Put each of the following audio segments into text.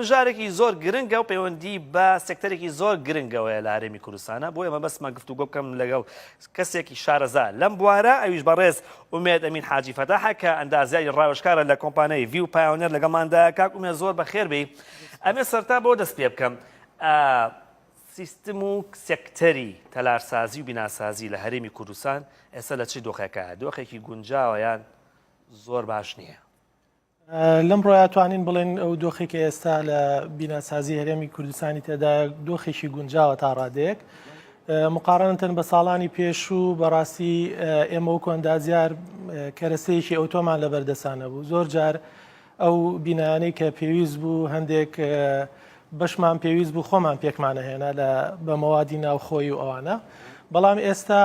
مژارێکی زۆر گرنگە و پەیوەندی بە سێکتەرێکی زۆر گرنگەوەیە لە هەرێمی کوردستانە بۆ ئێمە بەسمە گفتوگۆ بکەم لەگەڵ کەسێکی شارەزا لەم بوارە ئەویش بەڕێز ئومێد ئەمین حاجی فەتاحە کە ئەندازیاری ڕاوێژکارە لە کۆمپانیای ڤیو پایۆنێر لەگەڵماندا. کاک ئومێد زۆر بەخێر بێ. ئەمێ سەرتا بۆ دەست پێ بکەم سیستم و سێکتەری تەلارسازی و بیناسازی لە هەرێمی کوردستان ئێستا لە چی دۆخێکە؟ دۆخێکی گونجاوە یان زۆر باش نییە؟ لەم ڕۆیە توانین بڵێن ئەو دۆخێکی ئێستا لە بیناسازی هەرێمی کوردستانی تێدا دۆخێکی گونجاوە تا ڕادەیەک مقارنەتەن بە ساڵانی پێشوو بەڕاستی ئێمە وەکو ئەندازیار کەرەسەیەکی ئۆتۆمان لە بەردەسانە بوو. زۆر جار ئەو بینایانەی کە پێویست بوو هەندێک بەشمان پێویست بوو خۆمان پێکمانە هێنا لە بە مەوادی ناوخۆی و ئەوانە. بەڵام ئێستا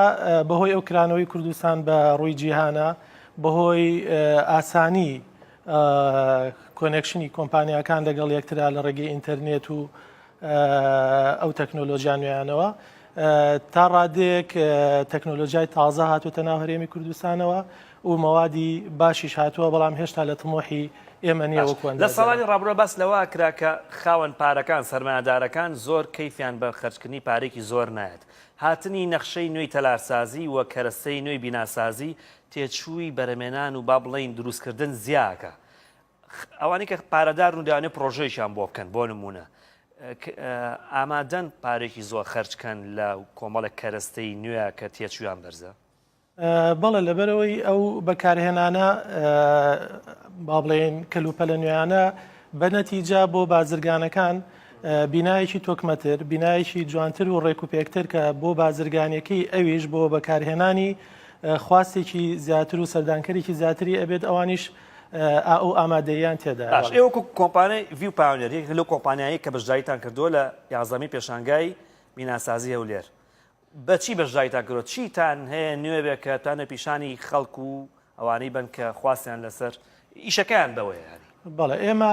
بەهۆی ئەو کرانەوەی کوردستان بە ڕووی جیهانە بەهۆی ئاسانی کۆنێکشنی کۆمپانیاکان لەگەڵ یەکترا لە ڕێگەی ئینتەرنێت و ئەو تەکنۆلۆژیان نوێیانەوە تا ڕادێک تەکنۆلۆژیای تازە هاتووتە ناو هەرێمی کوردستانەوە و مەوادی باشیش هاتووە بەڵام هێشتا لە تمۆحی ئێمە نییە وەکوەن. لە ساڵانی ڕابردووە باس لەوە کرا کە خاوەن پارەکان سەرمایه‌دارەکان زۆر کەیفیان بە خەرجکردنی پارێکی زۆر نایەت. هاتنی نەخشەی نوێی تەلارسازی و کەرەستەی نوێی بیناسازی تێچووی بەرەمێنان و با بڵێین دروستکردن زیاکە. ئەوانی کە پارەدار و دەیانێت پرۆژەیشان بۆ بکەن بۆ نمونە ئامادەن پارێکی زۆر خەرجکەن لە کۆمەڵێک کەرەستەی نوێە کە تێچویان بەرزە؟ بەڵێ لەبەرەوەی ئەو بەکارهێنانە با بڵێن کەلوپەلە نوێیانە بە نەتیجا بۆ بازرگانەکان بینایەکی تۆکمەتر بینایەکی جوانتر و ڕێکوپێکتر کە بۆ بازرگانیەکەی ئەویش بۆ بەکارهێنانی خواستێکی زیاتر و سەردانکەرێکی زیاتری ئەبێت ئەوانیش ئەو ئامادەیان تێدا. ئێوەکو کۆمپانیای ڤیو پایۆنێر یەک لەو کۆمپانیایی کە بەشداریتان کردووە لە 11می پێشانگای بیناسازی هەولێر بەچی بەشداریتان کردووە؟ چیتان هەیە نوێ بێت کە تانە پیشانی خەڵک و ئەوانەی بن کە خواستیان لەسەر ئیشەکەیان بەوەیە؟ بەڵێ ئێمە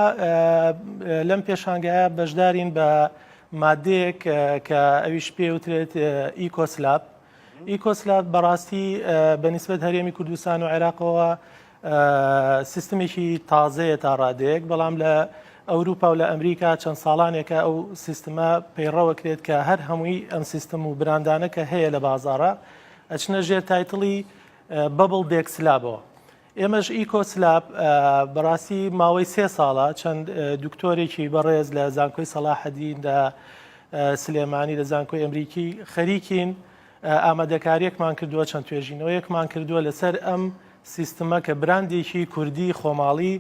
لەم پێشانگایە بەشدارین بە مادەیەک کە ئەویش پێوترێت ئیکۆسلاب. ئیکۆسلاب بەڕاستی بەنسبەت هەرێمی کوردستان و عێراقەوە سیستمێکی تازەیە تا ڕادەیەک بەڵام لە ئەوروپا و لە ئەمریکا چەند ساڵانێکە ئەو سیستمە پەیڕەوە کرێت کە هەر هەمووی ئەم سیستم و براندانە کە هەیە لە بازاڕە ئەچنە ژێر تایتڵی بەبڵ دێکسلابەوە. ئێمەش ئیکۆسلاب بەڕاستی ماوەی 3 ساڵە چەند دکتۆرێکی بەڕێز لە زانکۆی سەلاحەدین لە سلێمانی لە زانکۆی ئەمریکی خەریکین ئامادەکاریەکمان کردووە چەند توێژینەوەیەکمان کردووە لەسەر ئەم سیستمە کە براندێکی کوردی خۆماڵی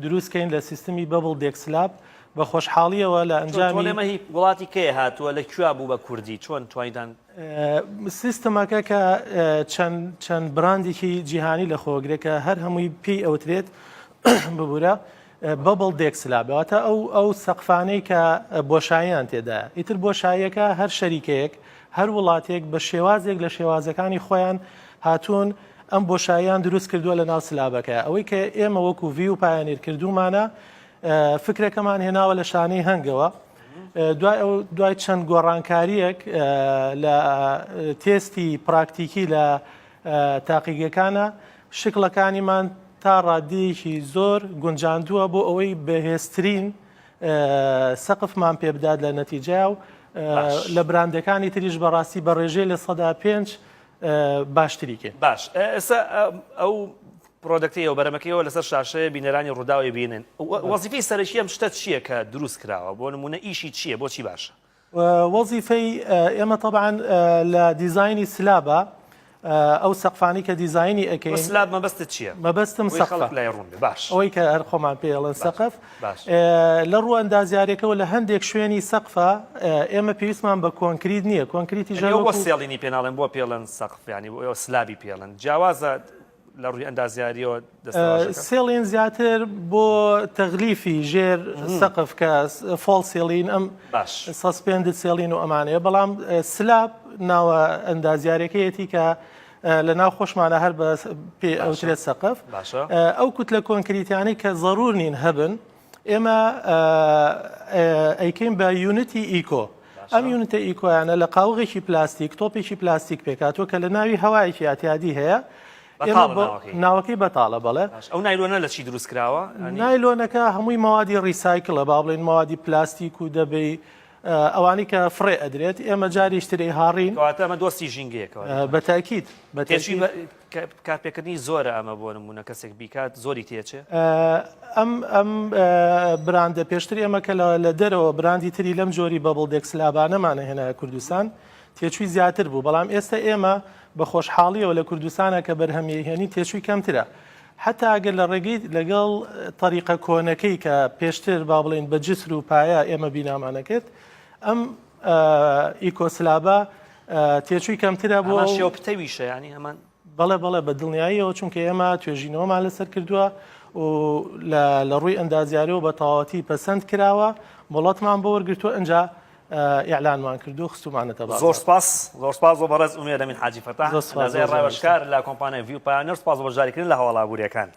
دروستکەین لە سیستمی بەبڵ دێکسلاب بە خۆشحاڵیەوە لە ئەنجامی وڵاتی کێ هاتووە لە کوێ بوو بە کوردی چۆن توانیدان سیستمەکە کە چەند براندێکی جیهانی لە خۆگرێکە هەر هەمووی پێی ئەوترێت ببوورە بەبڵ دێکسلابەوەتە ئەو سەقفانەی کە بۆشاییان تێدا ئیتر بۆشاییەکە هەر شەریکەیەک هەر وڵاتێک بە شێوازێک لە شێوازەکانی خۆیان هاتوون ئەم بۆشاییان دروست کردووە لە ناو سلابەکە. ئەوەی کە ئێمە وەکو ڤیو پایۆنێر کردومانە فکرەکەمان هێناوە لە شانەی هەنگەوە دوای چەند گۆڕانکاریەک لە تێستی پراکتیکی لە تاقیگەکانە شکلەکانیمان تا ڕادەیەکی زۆر گونجاندووە بۆ ئەوەی بەهێزترین سەقفمان پێ بدات لە نەتیجە و لە براندەکانی تریش بەڕاستی بە ڕێژەی لە 105 باشتریکێ. باش ئێستا ئەو پرۆدەکتی ئەو بەرەمەکەیەوە لەسەر شاشەیە بینەرانی ڕووداوی بینن وەزیفەی سەرەکی ئەم شتە چییە کە دروست کراوە بۆ نمونە ئیشی چییە بۆچی باشە؟ وەزیفەی ئێمە طبعاً لە دیزایانی سلابە ئەو سەقفانی کە دیزایانی ئەەکەین سلاب مەبەستت چییە؟ مەبەستم سەقف لای ڕوون باش ئەوەی کە هەر خۆمان پێڵن سەقف لە ڕوو ئەندازیارێکەوە لە هەندێک شوێنی سەقفە ئێمە پێویستمان بە کۆنکریت نییە کۆنکریتی ژەوە سێڵینی پێناڵێن بۆ پێڵەن سەقفیانی بۆ ئێوە سلابی پێڵەن جیاوازە لە ڕووی ئەندازیاریەوە سێڵین زیاتر بۆ تەغلیفی ژێر سەقف کە فۆڵ سێڵین ئەم سەسپێندت سێڵین و ئەمانەیە بەڵام سلاب ناوە ئەندازیارەکەیەتی کە لە ناو خۆشمانە هەر بە پێ ئەوترێت سەقف ئەو کوتلە کۆنکریتیانی کە ضرور نین هەبن ئێمە ئەیکەین بە یونیتی ئیکۆ. ئەم یونیتە ئیکۆیانە لە قاوغێکی پلاستیک تۆپێکی پلاستیک پێکاتوە کە لە ناوی هەوایەکی ئاتیادی هەیە ناوەکەی بەتاڵە بەڵێ ئەو نایلۆنە لە چی دروست کراوە نایلۆنەکە هەمووی ماوادی ڕیسایکڵە با بڵێن ماوادی پلاستیک و دەبێ ئەوانی کە فڕێ ئەدرێت ئێمە جاری شتری هاڕین ئەمە دۆستی ژینگەیەکەوە بەتاکید کارپێکردنی زۆرە ئەمە بۆ نمونە کەسێک بیکات زۆری تێچێ ئەم براندە پێشتر ئێمە کە لە دەرەوە براندی تری لەم جۆری بەبڵ دێکسلابانەمانە هێنایە کوردستان تێچووی زیاتر بوو بەڵام ئێستا ئێمە بە خۆشحاڵیەوە لە کوردستانە کە بەرهەمیهێنی تێچووی کەمترە حتا ئەگەر لە ڕێگەی لەگەڵ طریقە کۆنەکەی کە پێشتر با بڵێن بە جسر و پایە ئێمە بینامانەکرد ئەم ئیکۆسلابە تێچووی کەمترە بۆ شێوە پتەویشە ینی هەمان بەڵێ بە دڵنیاییەوە چونکە ئێمە توێژینەوەمان لەسەر کردووە و لە ڕووی ئەندازیاریەوە بە تەواوەتی پەسەند کراوە وڵاتمان بۆ وەرگرتووە ئەنجا ئیعلانمان کردو خستومانەتە زۆر سپاس بۆ بەڕێز ئومێد ئەمین حاجی فەتاح لەزای ڕێوەشکار لە کۆمپانیای ڤیو پایۆنێر سپاس بۆ بەشداریکردن لە هەواڵابووریەکان